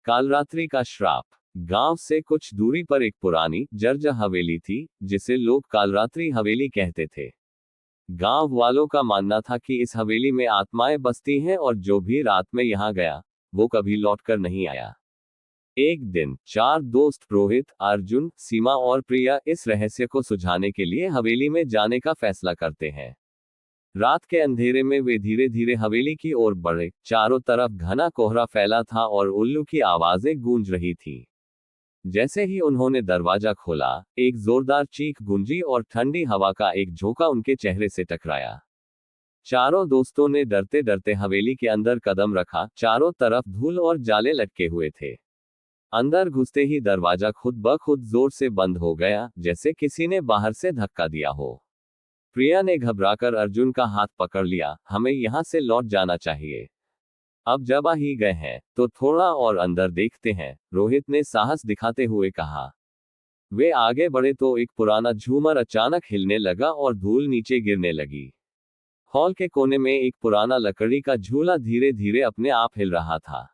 कालरात्रि का श्राप। गांव से कुछ दूरी पर एक पुरानी जर्जर हवेली थी, जिसे लोग कालरात्रि हवेली कहते थे। गांव वालों का मानना था कि इस हवेली में आत्माएं बसती हैं और जो भी रात में यहां गया, वो कभी लौटकर नहीं आया। एक दिन चार दोस्त रोहित, अर्जुन, सीमा और प्रिया इस रहस्य को सुलझाने के लिए हवेली में जाने का फैसला करते हैं। रात के अंधेरे में वे धीरे धीरे हवेली की ओर बढ़े। चारों तरफ घना कोहरा फैला था और उल्लू की आवाजें गूंज रही थीं। जैसे ही उन्होंने दरवाजा खोला, एक जोरदार चीख गूंजी और ठंडी हवा का एक झोंका उनके चेहरे से टकराया। चारों दोस्तों ने डरते डरते हवेली के अंदर कदम रखा। चारों तरफ धूल और जाले लटके हुए थे। अंदर घुसते ही दरवाजा खुद ब खुद जोर से बंद हो गया, जैसे किसी ने बाहर से धक्का दिया हो। प्रिया ने घबराकर अर्जुन का हाथ पकड़ लिया। हमें यहाँ से लौट जाना चाहिए। अब जब आ ही गए हैं, तो थोड़ा और अंदर देखते हैं, रोहित ने साहस दिखाते हुए कहा। वे आगे बढ़े तो एक पुराना झूमर अचानक हिलने लगा और धूल नीचे गिरने लगी। हॉल के कोने में एक पुराना लकड़ी का झूला धीरे धीरे अपने आप हिल रहा था।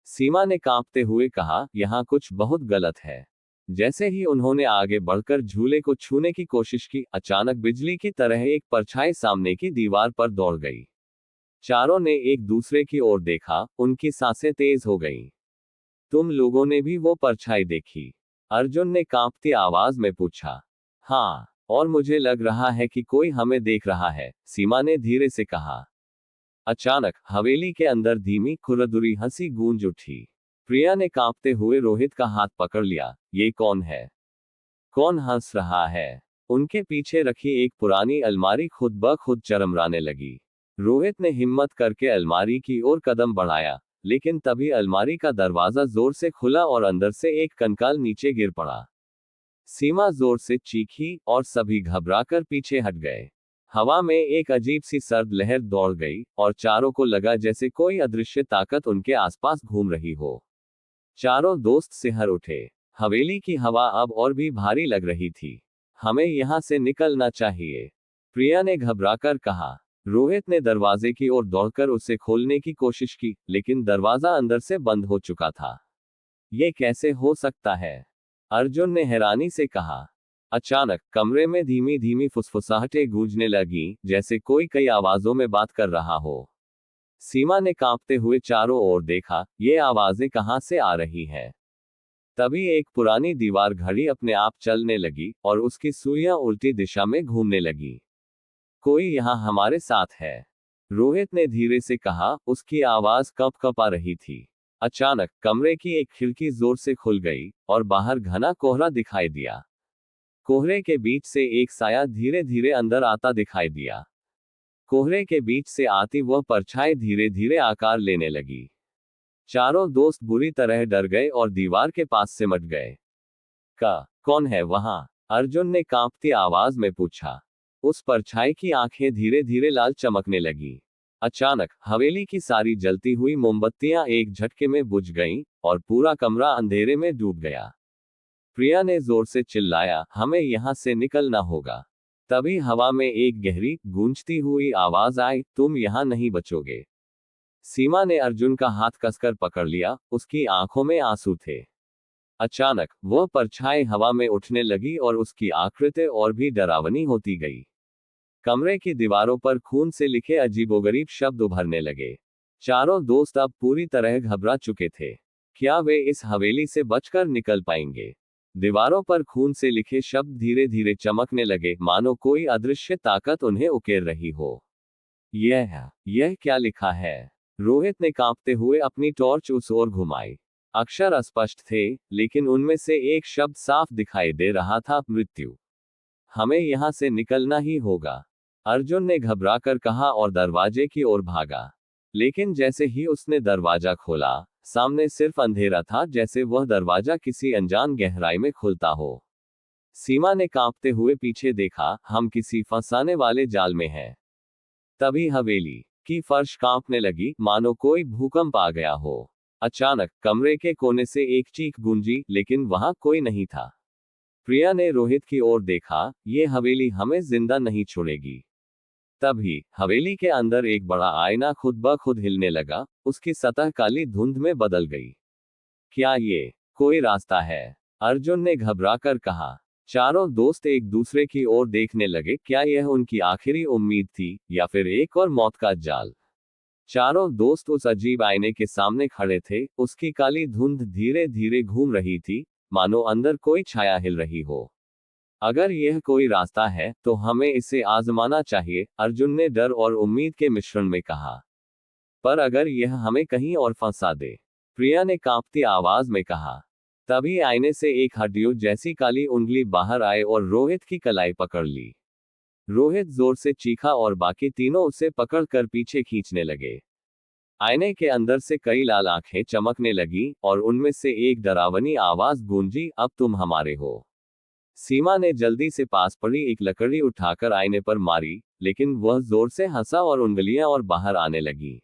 सीमा ने कांपते हुए कहा, यहाँ कुछ बहुत गलत है। जैसे ही उन्होंने आगे बढ़कर झूले को छूने की कोशिश की, अचानक बिजली की तरह एक परछाई सामने की दीवार पर दौड़ गई। चारों ने एक दूसरे की ओर देखा, उनकी सांसें तेज हो गईं। तुम लोगों ने भी वो परछाई देखी? अर्जुन ने कांपती आवाज में पूछा। हाँ, और मुझे लग रहा है कि कोई हमें देख रहा है, सीमा ने धीरे से कहा। अचानक हवेली के अंदर धीमी खुरदुरी हंसी गूंज उठी। प्रिया ने कांपते हुए रोहित का हाथ पकड़ लिया। ये कौन है? कौन हंस रहा है? उनके पीछे रखी एक पुरानी अलमारी खुद ब खुद चरमराने लगी। रोहित ने हिम्मत करके अलमारी की ओर कदम बढ़ाया, लेकिन तभी अलमारी का दरवाजा जोर से खुला और अंदर से एक कंकाल नीचे गिर पड़ा। सीमा जोर से चीखी और सभी घबराकर पीछे हट गए। हवा में एक अजीब सी सर्द लहर दौड़ गई और चारों को लगा जैसे कोई अदृश्य ताकत उनके आसपास घूम रही हो। चारों दोस्त सिहर उठे। हवेली की हवा अब और भी भारी लग रही थी। हमें यहाँ से निकलना चाहिए, प्रिया ने घबराकर कहा। रोहित ने दरवाजे की ओर दौड़कर उसे खोलने की कोशिश की, लेकिन दरवाजा अंदर से बंद हो चुका था। ये कैसे हो सकता है? अर्जुन ने हैरानी से कहा। अचानक कमरे में धीमी धीमी फुसफुसाहटें गूंजने लगीं, जैसे कोई कई आवाजों में बात कर रहा हो। सीमा ने कांपते हुए चारों ओर देखा, ये आवाजें कहां से आ रही हैं? तभी एक पुरानी दीवार घड़ी अपने आप चलने लगी और उसकी सुइयां उल्टी दिशा में घूमने लगी। कोई यहाँ हमारे साथ है, रोहित ने धीरे से कहा। उसकी आवाज कंप आ रही थी। अचानक कमरे की एक खिड़की जोर से खुल गई और बाहर घना कोहरा दिखाई दिया। कोहरे के बीच से एक साया धीरे धीरे अंदर आता दिखाई दिया। कोहरे के बीच से आती वह परछाई धीरे धीरे आकार लेने लगी। चारों दोस्त बुरी तरह डर गए और दीवार के पास सिमट गए। कौन है वहां? अर्जुन ने कांपती आवाज में पूछा। उस परछाई की आंखें धीरे धीरे लाल चमकने लगी। अचानक हवेली की सारी जलती हुई मोमबत्तियां एक झटके में बुझ गईं और पूरा कमरा अंधेरे में डूब गया। प्रिया ने जोर से चिल्लाया, हमें यहाँ से निकलना होगा। तभी हवा में एक गहरी गूंजती हुई आवाज आई, तुम यहाँ नहीं बचोगे। सीमा ने अर्जुन का हाथ कसकर पकड़ लिया, उसकी आंखों में आंसू थे। अचानक वह परछाई हवा में उठने लगी और उसकी आकृति और भी डरावनी होती गई। कमरे की दीवारों पर खून से लिखे अजीबोगरीब शब्द उभरने लगे। चारों दोस्त अब पूरी तरह घबरा चुके थे। क्या वे इस हवेली से बचकर निकल पाएंगे? दीवारों पर खून से लिखे शब्द धीरे धीरे चमकने लगे, मानो कोई अदृश्य ताकत उन्हें उकेर रही हो। यह क्या लिखा है? रोहित ने कांपते हुए अपनी टॉर्च उस ओर घुमाई। अक्षर अस्पष्ट थे, लेकिन उनमें से एक शब्द साफ दिखाई दे रहा था, मृत्यु। हमें यहाँ से निकलना ही होगा, अर्जुन ने घबराकर कहा और दरवाजे की ओर भागा। लेकिन जैसे ही उसने दरवाजा खोला, सामने सिर्फ अंधेरा था, जैसे वह दरवाजा किसी अनजान गहराई में खुलता हो। सीमा ने कांपते हुए पीछे देखा, हम किसी फंसाने वाले जाल में हैं। तभी हवेली की फर्श कांपने लगी, मानो कोई भूकंप आ गया हो। अचानक कमरे के कोने से एक चीख गूंजी, लेकिन वहां कोई नहीं था। प्रिया ने रोहित की ओर देखा, ये हवेली हमें जिंदा नहीं छोड़ेगी। तभी हवेली के अंदर एक बड़ा आईना खुद ब खुद हिलने लगा, उसकी सतह काली धुंध में बदल गई। क्या ये कोई रास्ता है? अर्जुन ने घबराकर कहा। चारों दोस्त एक दूसरे की ओर देखने लगे। क्या यह उनकी आखिरी उम्मीद थी या फिर एक और मौत का जाल? चारों दोस्त उस अजीब आईने के सामने खड़े थे। उसकी काली धुंध धीरे धीरे घूम रही थी, मानो अंदर कोई छाया हिल रही हो। अगर यह कोई रास्ता है तो हमें इसे आजमाना चाहिए, अर्जुन ने डर और उम्मीद के मिश्रण में कहा। पर अगर यह हमें कहीं और फंसा दे, प्रिया ने कांपती आवाज में कहा। तभी आईने से एक हड्डियों जैसी काली उंगली बाहर आए और रोहित की कलाई पकड़ ली। रोहित जोर से चीखा और बाकी तीनों उसे पकड़कर पीछे खींचने लगे। आईने के अंदर से कई लाल आंखें चमकने लगी और उनमें से एक डरावनी आवाज गूंजी, अब तुम हमारे हो। सीमा ने जल्दी से पास पड़ी एक लकड़ी उठाकर आईने पर मारी, लेकिन वह जोर से हंसा और उंगलियां और बाहर आने लगी।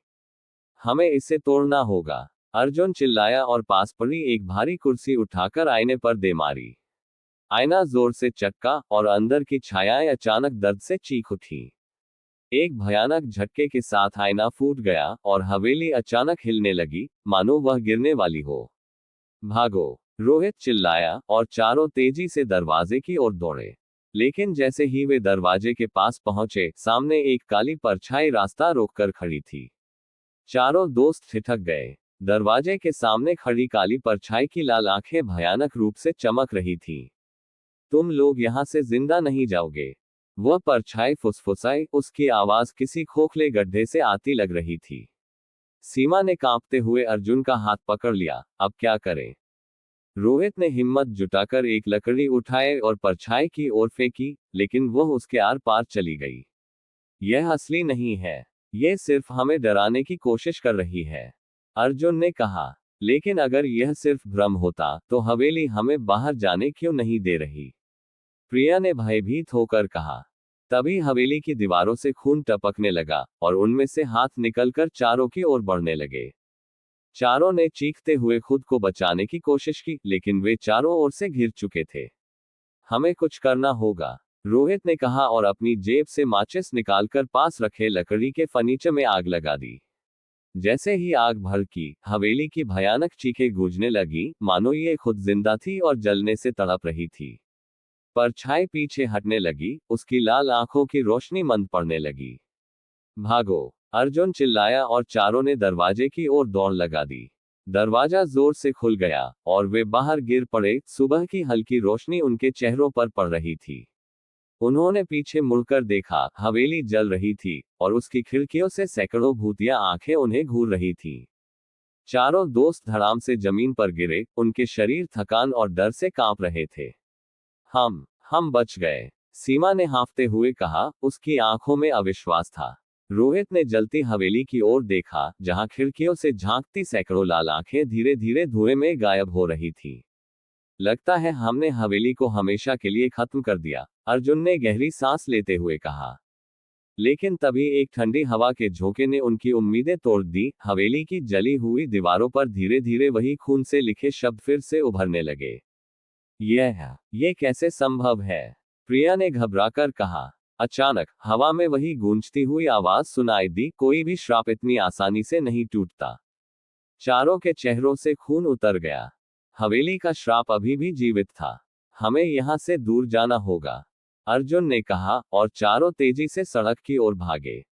हमें इसे तोड़ना होगा, अर्जुन चिल्लाया और पास पड़ी एक भारी कुर्सी उठाकर आईने पर दे मारी। आईना जोर से चटका और अंदर की छायाएं अचानक दर्द से चीख उठी। एक भयानक झटके के साथ आईना फूट गया और हवेली अचानक हिलने लगी, मानो वह गिरने वाली हो। भागो, रोहित चिल्लाया और चारों तेजी से दरवाजे की ओर दौड़े। लेकिन जैसे ही वे दरवाजे के पास पहुंचे, सामने एक काली परछाई रास्ता रोककर खड़ी थी। चारों दोस्त ठिठक गए। दरवाजे के सामने खड़ी काली परछाई की लाल आंखें भयानक रूप से चमक रही थीं। तुम लोग यहां से जिंदा नहीं जाओगे, वह परछाई फुसफुसाई, उसकी आवाज किसी खोखले गड्ढे से आती लग रही थी। सीमा ने कांपते हुए अर्जुन का हाथ पकड़ लिया। अब क्या करें? रोहित ने हिम्मत जुटाकर एक लकड़ी उठाए और परछाई की ओर फेंकी, लेकिन वह उसके आर पार चली गई। यह असली नहीं है, यह सिर्फ हमें डराने की कोशिश कर रही है, अर्जुन ने कहा। लेकिन अगर यह सिर्फ भ्रम होता तो हवेली हमें बाहर जाने क्यों नहीं दे रही? प्रिया ने भयभीत होकर कहा। तभी हवेली की दीवारों से खून टपकने लगा और उनमें से हाथ निकलकर चारों की ओर बढ़ने लगे। चारों ने चीखते हुए खुद को बचाने की कोशिश की, लेकिन वे चारों ओर से घिर चुके थे। हमें कुछ करना होगा, रोहित ने कहा और अपनी जेब से माचिस निकालकर पास रखे लकड़ी के फर्नीचर में आग लगा दी। जैसे ही आग भड़की, हवेली की भयानक चीखें गूंजने लगी, मानो ये खुद जिंदा थी और जलने से तड़प रही थी। परछाई पीछे हटने लगी, उसकी लाल आंखों की रोशनी मंद पड़ने लगी। भागो, अर्जुन चिल्लाया और चारों ने दरवाजे की ओर दौड़ लगा दी। दरवाजा जोर से खुल गया और वे बाहर गिर पड़े। सुबह की हल्की रोशनी उनके चेहरों पर पड़ रही थी। उन्होंने पीछे मुड़कर देखा, हवेली जल रही थी और उसकी खिड़कियों से सैकड़ों भूतिया आंखें उन्हें घूर रही थीं। चारों दोस्त धड़ाम से जमीन पर गिरे, उनके शरीर थकान और डर से कांप रहे थे। हम बच गए, सीमा ने हाँफते हुए कहा, उसकी आंखों में अविश्वास था। रोहित ने जलती हवेली की ओर देखा, जहां खिड़कियों से झांकती सैकड़ों लाल आंखें धीरे धीरे धुएं में गायब हो रही थीं। लगता है हमने हवेली को हमेशा के लिए खत्म कर दिया, अर्जुन ने गहरी सांस लेते हुए कहा। लेकिन तभी एक ठंडी हवा के झोंके ने उनकी उम्मीदें तोड़ दी। हवेली की जली हुई दीवारों पर धीरे धीरे वही खून से लिखे शब्द फिर से उभरने लगे। ये कैसे संभव है? प्रिया ने घबराकर कहा। अचानक हवा में वही गूंजती हुई आवाज सुनाई दी, कोई भी श्राप इतनी आसानी से नहीं टूटता। चारों के चेहरों से खून उतर गया। हवेली का श्राप अभी भी जीवित था। हमें यहां से दूर जाना होगा, अर्जुन ने कहा और चारों तेजी से सड़क की ओर भागे।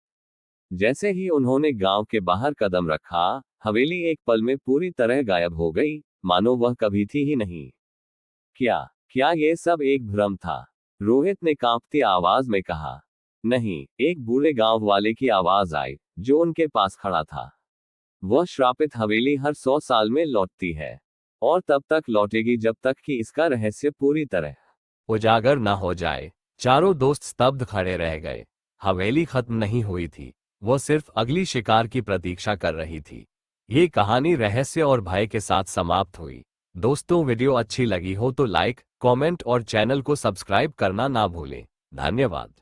जैसे ही उन्होंने गांव के बाहर कदम रखा, हवेली एक पल में पूरी तरह गायब हो गई, मानो वह कभी थी ही नहीं। क्या ये सब एक भ्रम था? रोहित ने कांपती आवाज में कहा। नहीं, एक बूढ़े गांव वाले की आवाज आई, जो उनके पास खड़ा था। वह श्रापित हवेली हर 100 साल में लौटती है और तब तक लौटेगी जब तक कि इसका रहस्य पूरी तरह उजागर न हो जाए। चारों दोस्त स्तब्ध खड़े रह गए। हवेली खत्म नहीं हुई थी, वो सिर्फ अगली शिकार की प्रतीक्षा कर रही थी। ये कहानी रहस्य और भय के साथ समाप्त हुई। दोस्तों, वीडियो अच्छी लगी हो तो लाइक, कमेंट और चैनल को सब्सक्राइब करना ना भूलें। धन्यवाद।